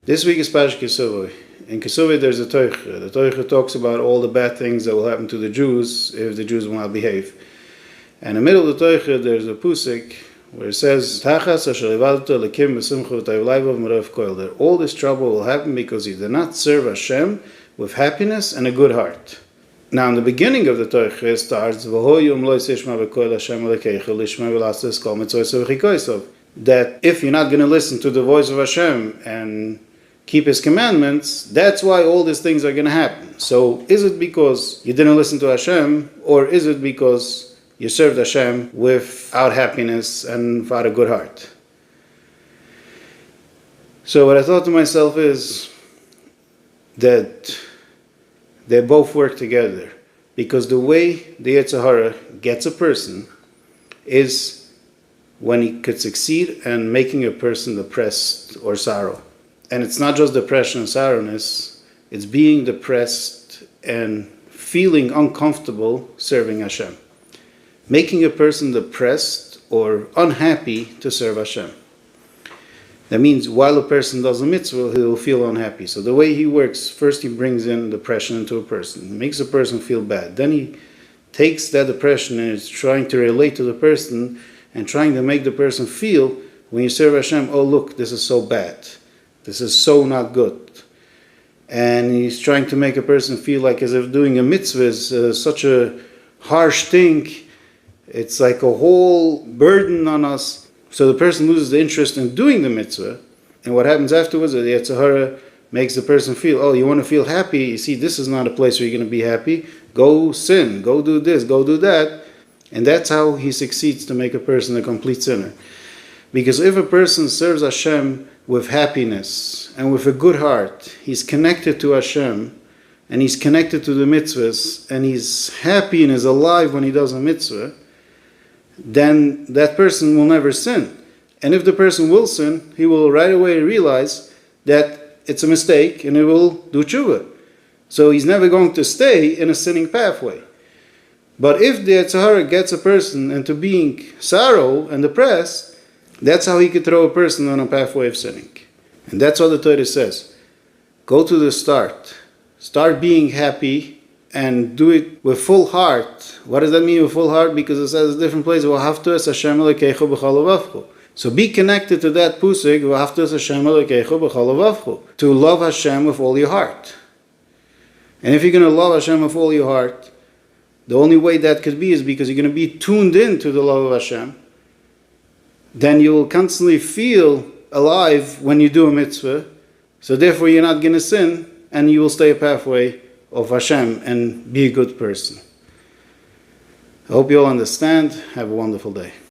This week is Pashas Kesuvah. In Kesuvah there's a Teicha. The Teicha talks about all the bad things that will happen to the Jews if the Jews will not behave. And in the middle of the Teicha there's a Pusik where it says, Tachas asher levalta lekim v'simcha v'tayvlayvav merav koil. That all this trouble will happen because you did not serve Hashem with happiness and a good heart. Now in the beginning of the Teicha it starts, V'hoyum lo yisishma v'koil Hashem alekeicha lishma v'lastes kol mitzvosov v'chikoisov. That if you're not going to listen to the voice of Hashem and keep His commandments, that's why all these things are going to happen. So is it because you didn't listen to Hashem, or is it because you served Hashem without happiness and without a good heart? So what I thought to myself is that they both work together, because the way the Yetzer Hara gets a person is when he could succeed in making a person depressed or sorrow. And it's not just depression and sorrowness, it's being depressed and feeling uncomfortable serving Hashem. Making a person depressed or unhappy to serve Hashem. That means while a person does a mitzvah, he will feel unhappy. So the way he works, first he brings in depression into a person. He makes a person feel bad. Then he takes that depression and is trying to relate to the person and trying to make the person feel, when you serve Hashem, oh look, this is so bad. This is so not good. And he's trying to make a person feel like as if doing a mitzvah is such a harsh thing. It's like a whole burden on us. So the person loses the interest in doing the mitzvah. And what happens afterwards, the Yetzer Hara makes the person feel, oh, you want to feel happy? You see, this is not a place where you're going to be happy. Go sin. Go do this. Go do that. And that's how he succeeds to make a person a complete sinner. Because if a person serves Hashem with happiness and with a good heart, he's connected to Hashem and he's connected to the mitzvahs and he's happy and is alive when he does a mitzvah, then that person will never sin. And if the person will sin, he will right away realize that it's a mistake and he will do tshuva. So he's never going to stay in a sinning pathway. But if the Yetzer Hara gets a person into being sorrow and depressed, that's how he could throw a person on a pathway of sinning. And that's what the Torah says. Go to the start. Start being happy and do it with full heart. What does that mean with full heart? Because it says in different places, V'ahavtu Hashem Elokeicha b'chol levavcho. So be connected to that pusik, V'ahavtu Hashem Elokeicha b'chol levavcho. To love Hashem with all your heart. And if you're going to love Hashem with all your heart, the only way that could be is because you're going to be tuned in to the love of Hashem. Then you will constantly feel alive when you do a mitzvah. So therefore you're not going to sin and you will stay a pathway of Hashem and be a good person. I hope you all understand. Have a wonderful day.